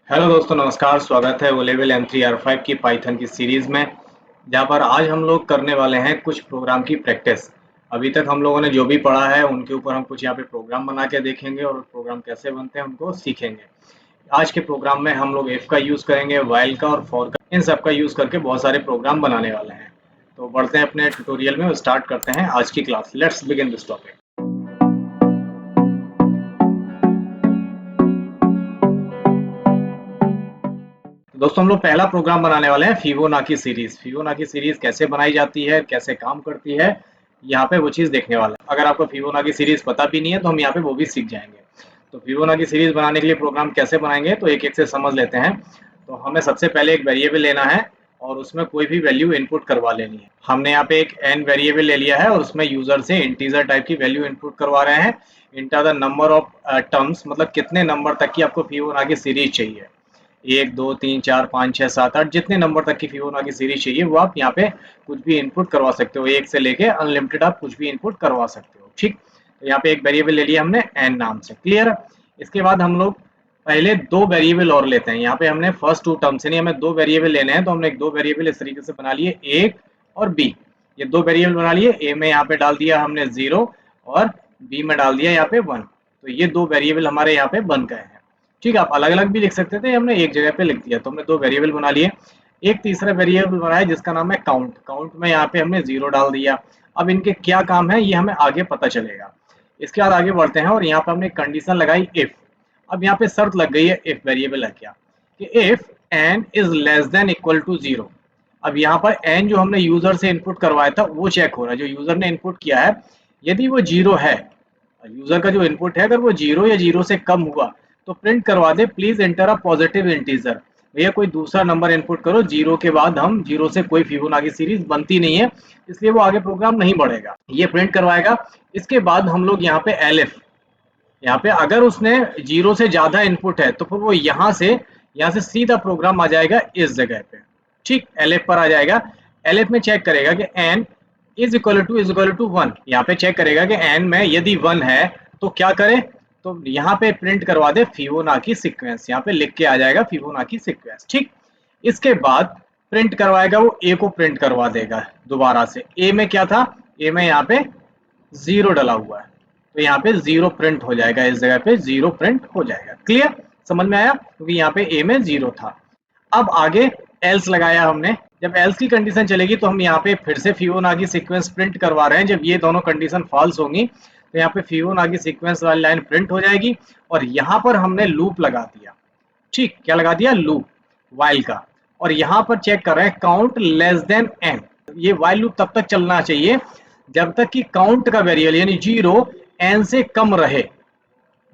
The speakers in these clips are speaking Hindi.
हेलो दोस्तों, नमस्कार। स्वागत है वो लेवल M3R5 की पाइथन की सीरीज़ में, जहाँ पर आज हम लोग करने वाले हैं कुछ प्रोग्राम की प्रैक्टिस। अभी तक हम लोगों ने जो भी पढ़ा है उनके ऊपर हम कुछ यहाँ पे प्रोग्राम बना के देखेंगे और प्रोग्राम कैसे बनते हैं उनको सीखेंगे। आज के प्रोग्राम में हम लोग इफ का यूज़ करेंगे, व्हाइल का और फॉर का, इन सब का यूज़ करके बहुत सारे प्रोग्राम बनाने वाले हैं। तो बढ़ते हैं अपने ट्यूटोरियल में और स्टार्ट करते हैं आज की class. Let's begin this topic. तो दोस्तों, हम लोग पहला प्रोग्राम बनाने वाले हैं फिबोनाची सीरीज। फिबोनाची सीरीज कैसे बनाई जाती है, कैसे काम करती है, यहाँ पे वो चीज़ देखने वाला है। अगर आपको फिबोनाची सीरीज पता भी नहीं है तो हम यहाँ पे वो भी सीख जाएंगे। तो फिबोनाची सीरीज बनाने के लिए प्रोग्राम कैसे बनाएंगे तो एक एक से समझ लेते हैं। तो हमें सबसे पहले एक वेरिएबल लेना है और उसमें कोई भी वैल्यू इनपुट करवा लेनी है। हमने यहाँ पे एक n वेरिएबल ले लिया है और उसमें यूजर से इंटीजर टाइप की वैल्यू इनपुट करवा रहे हैं। Enter the number of terms, मतलब कितने नंबर तक की आपको फिबोनाची सीरीज चाहिए। 1 2 3 4 5 6 7 8 जितने नंबर तक की फिबोनाची सीरीज चाहिए वो आप यहाँ पे कुछ भी इनपुट करवा सकते हो। 1 से लेके अनलिमिटेड आप कुछ भी इनपुट करवा सकते हो। ठीक, तो यहाँ पे एक वेरिएबल ले लिया हमने n नाम से। क्लियर। इसके बाद हम लोग पहले दो वेरिएबल और लेते हैं। यहाँ पे हमने फर्स्ट टू टर्म से नहीं, हमें दो वेरिएबल लेने हैं, तो हमने दो वेरिएबल इस तरीके से बना लिए, a और b। ये दो वेरिएबल बना लिए। a में यहाँ पे डाल दिया हमने 0 और b में डाल दिया यहाँ पे 1। तो ये दो वेरिएबल हमारे यहाँ पे बन गए हैं। ठीक है, आप अलग अलग भी लिख सकते थे, हमने एक जगह पे लिख दिया। तो हमने दो वेरिएबल बना लिए। एक तीसरा वेरिएबल बनाया जिसका नाम है काउंट। काउंट में यहाँ पे हमने 0 डाल दिया। अब इनके क्या काम है ये हमें आगे पता चलेगा। इसके बाद आगे बढ़ते हैं और यहाँ पे हमने कंडीशन लगाई इफ। अब यहाँ पे शर्त लग गई है, इफ वेरिएबल है क्या कि if n is less than equal to 0। अब यहाँ पर n जो हमने यूजर से इनपुट करवाया था वो चेक हो रहा है, जो यूजर ने इनपुट किया है। यदि वो 0 है, यूजर का जो इनपुट है अगर वो 0 या 0 से कम हुआ तो प्रिंट करवा दे please enter a positive integer. भैया कोई दूसरा नंबर इनपुट करो, 0 के बाद हम 0 से कोई फिबोनाची सीरीज बनती नहीं है, इसलिए वो आगे प्रोग्राम नहीं बढ़ेगा, ये प्रिंट करवाएगा। इसके बाद हम लोग यहाँ पे एलिफ, यहाँ पे अगर उसने 0 से ज्यादा इनपुट है तो फिर वो यहाँ से सीधा प्रोग्राम आ जाएगा इस जगह पे। ठीक, एलिफ पर आ जाएगा। एलिफ में चेक करेगा कि n इज इक्वल टू 1। यहाँ पे चेक करेगा कि n में यदि 1 है तो क्या करे, तो यहाँ पे प्रिंट करवा दे फिबोनाची सीक्वेंस। यहाँ पे लिख के आ जाएगा फिबोनाची सीक्वेंस। ठीक, इसके बाद प्रिंट करवाएगा, वो a को प्रिंट करवा देगा दोबारा से। a में क्या था, a में यहाँ पे 0 डला हुआ है, तो यहाँ पे 0 प्रिंट हो जाएगा, इस जगह पे 0 प्रिंट हो जाएगा। क्लियर, समझ में आया, क्योंकि यहाँ पे a में 0 था। अब आगे एल्स लगाया हमने। जब एल्स की कंडीशन चलेगी तो हम यहाँ पे फिर से फिबोनाची सीक्वेंस प्रिंट करवा रहे हैं। जब ये दोनों कंडीशन फॉल्स होंगी तो यहाँ पे फिबोनाची सीक्वेंस वाली लाइन प्रिंट हो जाएगी और यहाँ पर हमने लूप लगा दिया। ठीक, क्या लगा दिया, लूप, वाइल का। और यहाँ पर चेक कर रहे हैं काउंट लेस देन n। ये वाइल लूप तब तक चलना चाहिए जब तक कि काउंट का वेरिएबल यानी 0 n से कम रहे।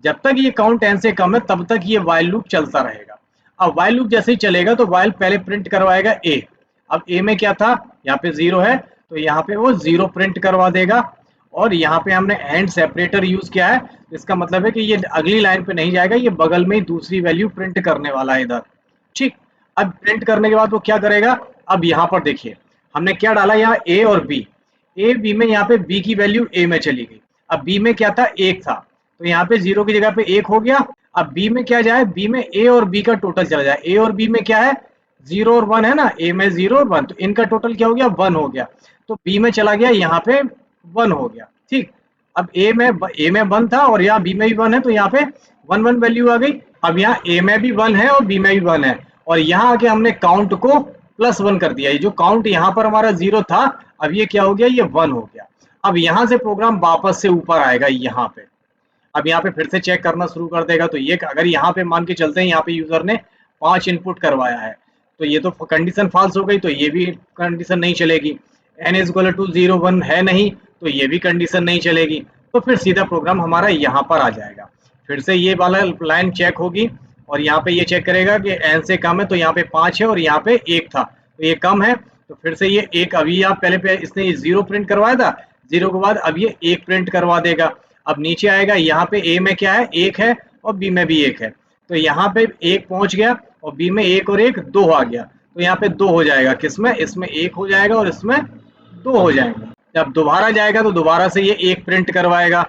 जब तक ये काउंट n से कम है तब तक ये वाइल लूप चलता रहेगा। अब वाइल लूप जैसे ही चलेगा तो वाइल पहले प्रिंट करवाएगा a। अब a में क्या था, यहाँ पे 0 है तो यहाँ पे वो 0 प्रिंट करवा देगा। और यहाँ पे हमने एंड सेपरेटर यूज किया है, इसका मतलब है कि ये अगली लाइन पे नहीं जाएगा, ये बगल में ही दूसरी वैल्यू प्रिंट करने वाला है इधर। ठीक, अब प्रिंट करने के बाद वो क्या करेगा, अब यहाँ पर देखिए हमने क्या डाला, यहाँ a और b। a b में यहाँ पे b की वैल्यू a में चली गई। अब b में क्या था, 1 था, तो यहाँ पे 0 की जगह पे 1 हो गया। अब b में क्या जाए, b में a और b का टोटल चला जाए। a और b में क्या है, 0 और 1 है ना, a में 0 और 1, तो इनका टोटल क्या हो गया, 1 हो गया। तो b में चला गया, यहाँ पे 1 हो गया। ठीक, अब a में 1 था और यहाँ b में भी 1 है, तो यहाँ पे 1 1 वैल्यू आ गई। अब यहाँ a में भी 1 है और b में भी 1 है, और यहाँ आके हमने काउंट को +1 कर दिया। ये जो काउंट यहाँ पर हमारा 0 था, अब ये क्या हो गया, ये 1 हो गया। अब यहाँ से प्रोग्राम वापस से ऊपर आएगा यहाँ पे। अब यहाँ पे फिर से चेक करना शुरू कर देगा। तो ये अगर यहाँ पे मान के चलते हैं, यहाँ पे यूजर ने 5 इनपुट करवाया है, तो ये तो कंडीशन फॉल्स हो गई, तो ये भी कंडीशन नहीं चलेगी। n इज इक्वल टू 0 1 है नहीं, तो ये भी कंडीशन नहीं चलेगी। तो फिर सीधा प्रोग्राम हमारा यहाँ पर आ जाएगा। फिर से ये वाला लाइन चेक होगी और यहाँ पे ये चेक करेगा कि n से कम है, तो यहाँ पे 5 है और यहाँ पे 1 था, तो ये कम है, तो फिर से ये 1, अभी आप पहले पे इसने 0 प्रिंट करवाया था, 0 के बाद अब ये 1 प्रिंट करवा देगा। अब नीचे आएगा, यहाँ पे a में क्या है, 1 है और b में भी 1 है, तो यहाँ पे 1 पहुंच गया और b में 1 और 1 2 आ गया, तो यहाँ पे 2 हो जाएगा। किसमें, इसमें 1 हो जाएगा और इसमें 2 हो जाएगा। जब दोबारा जाएगा तो दोबारा से ये 1 प्रिंट करवाएगा।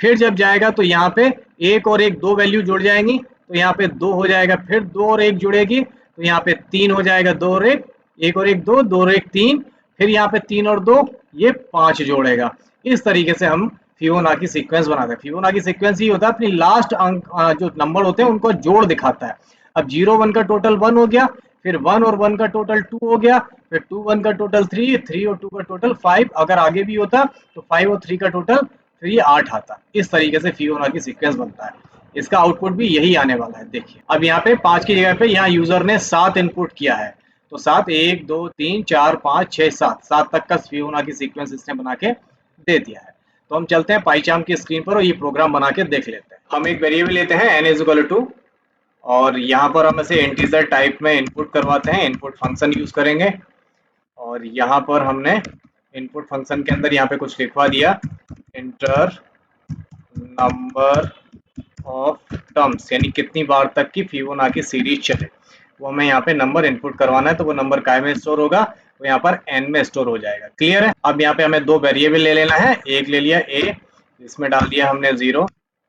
फिर जब जाएगा तो यहाँ पे 1 और 1 2 वैल्यू जुड़ जाएंगी, तो यहाँ पे 2 हो जाएगा, फिर 2 और 1 जुड़ेगी तो यहाँ पे 3 हो जाएगा, 2 और 1 और 1 2, 2 और 1 3, फिर यहाँ पे 3 और 2 ये 5 जोड़ेगा। इस तरीके से हम फिबोनाची सीक्वेंस बनाते हैं। फिबोनाची सीक्वेंस ये होता है अपनी लास्ट अंक जो नंबर होते हैं उनको जोड़ दिखाता है। अब 0 1 का टोटल 1 हो गया, फिर 1 और 1 का टोटल 2 हो गया, फिर 2 1 का टोटल 3, 3 और 2 का टोटल 5, अगर आगे भी होता तो 5 और 3 का टोटल फिर ये 8 आता। इस तरीके से फिबोनाची सीक्वेंस बनता है। इसका आउटपुट भी यही आने वाला है। देखिए अब यहाँ पे 5 की जगह पे यहाँ यूजर ने 7 इनपुट किया है, तो 7 1 2 3 4 5 6 7 7 तक का फिबोनाची सीक्वेंस इसने बना के दे दिया है। तो हम चलते हैं पाइचार्म की स्क्रीन पर और ये प्रोग्राम बना के देख लेते हैं। हम एक वेरिएबल लेते हैं n इज इक्वल टू, और यहाँ पर हम इसे इंटीजर टाइप में इनपुट करवाते हैं, इनपुट फंक्शन यूज करेंगे। और यहाँ पर हमने इनपुट फंक्शन के अंदर यहाँ पे कुछ लिखवा दिया, इंटर नंबर ऑफ टर्म्स, यानी कितनी बार तक की फिबोनाची सीरीज चले, वो हमें यहाँ पे नंबर इनपुट करवाना है। तो वो नंबर काय में स्टोर होगा, वो यहाँ पर n में स्टोर हो जाएगा। क्लियर है। अब यहाँ पे हमें दो वेरिएबल ले लेना है, एक ले लिया a, इसमें डाल दिया हमने 0,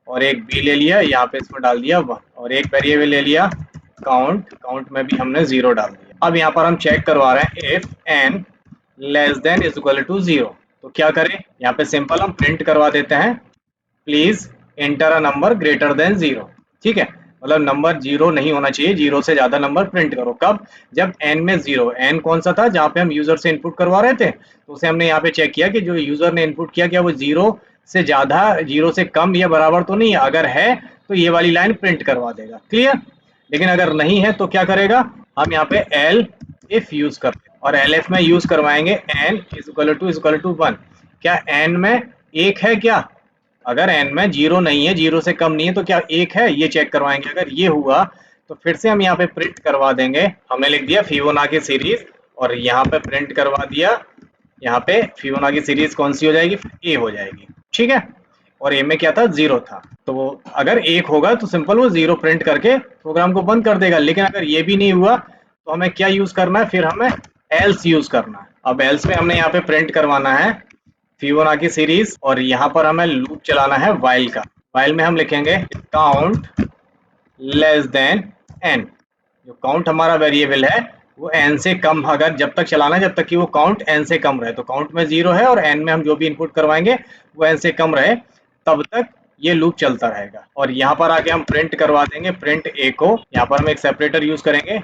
और एक b ले लिया, यहाँ पे इसमें डाल दिया 1, और एक वेरिएबल ले लिया काउंट, काउंट में भी हमने 0 डाल दिया। अब यहाँ पर हम चेक करवा रहे हैं if n less than is equal to 0, तो क्या करें, यहाँ पे सिंपल हम प्रिंट करवा देते हैं please enter a number greater than 0। ठीक है, मतलब नंबर 0 नहीं होना चाहिए, 0 से ज्यादा नंबर प्रिंट करो। कब, जब n में 0, n कौन सा था जहाँ पे हम यूजर से इनपुट करवा रहे थे, तो उसे हमने यहाँ पे चेक किया कि जो यूजर ने इनपुट किया क्या वो 0 से ज्यादा, 0 से कम या बराबर तो नहीं है, अगर है तो ये वाली लाइन प्रिंट करवा देगा। क्लियर। लेकिन अगर नहीं है तो क्या करेगा, हम यहाँ पे एल इफ यूज करते हैं, और एल एफ में यूज करवाएंगे n इज इक्वल टू 1। क्या n में 1 है क्या, अगर n में 0 नहीं है, 0 से कम नहीं है, तो क्या 1 है, ये चेक करवाएंगे। अगर ये हुआ तो फिर से हम यहाँ पे प्रिंट करवा देंगे, हमने लिख दिया फिबोनाची सीरीज, और यहाँ पे प्रिंट करवा दिया, यहाँ पे फिबोनाची सीरीज कौन सी हो जाएगी, ए हो जाएगी। ठीक है, और ए में क्या था, 0 था, तो अगर 1 होगा तो सिंपल वो 0 प्रिंट करके प्रोग्राम को बंद कर देगा। लेकिन अगर ये भी नहीं हुआ तो हमें क्या यूज करना है, फिर हमें एल्स यूज करना है। अब एल्स में हमने यहाँ पे प्रिंट करवाना है फिबोनाची सीरीज, और यहाँ पर हमें लूप चलाना है वाइल का। वाइल में हम लिखेंगे काउंट लेस देन n, जो काउंट हमारा वेरिएबल है वो n से कम, अगर जब तक चलाना है जब तक कि वो काउंट n से कम रहे, तो काउंट में 0 है और n में हम जो भी इनपुट करवाएंगे वो n से कम रहे, तब तक ये लूप चलता रहेगा। और यहाँ पर आके हम प्रिंट करवा देंगे प्रिंट a को, यहाँ पर हम एक सेपरेटर यूज करेंगे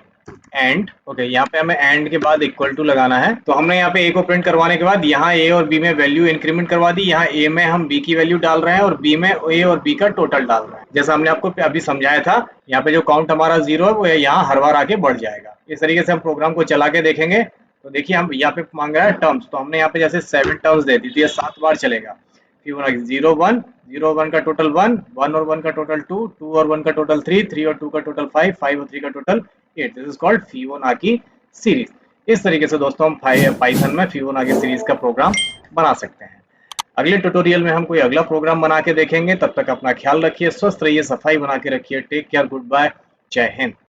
एंड। ओके, यहाँ पे हमें एंड के बाद इक्वल टू लगाना है। तो हमने यहाँ पे ए को प्रिंट करवाने के बाद यहाँ ए और बी में वैल्यू इंक्रीमेंट करवा दी, यहाँ ए में हम बी की वैल्यू डाल रहे हैं और बी में ए और बी का टोटल डाल रहे हैं, जैसा हमने आपको अभी समझाया था। यहाँ पे जो काउंट हमारा 0 है वो यहाँ हर बार आके बढ़ जाएगा। इस तरीके से हम प्रोग्राम को चला के देखेंगे। तो देखिए हम यहाँ पे मांग रहा है टर्म्स, तो हमने यहाँ पे जैसे 7 टर्म्स दे दी, तो ये 7 बार चलेगा। फिबोनाची 0 1, 0 1 का टोटल 1, 1 और 1 का टोटल 2, 2 और 1 का टोटल 3, 3 और 2 का टोटल 5, 5 और 3 का total 8। This is called Fibonacci series. इस तरीके से दोस्तों हम पाइथन में फिबोनाची सीरीज का प्रोग्राम बना सकते हैं। अगले ट्यूटोरियल में हम कोई अगला प्रोग्राम बना के देखेंगे। तब तक अपना ख्याल रखिए, स्वस्थ रहिए, सफाई बना के रखिए। टेक केयर, गुड बाय, जय हिंद।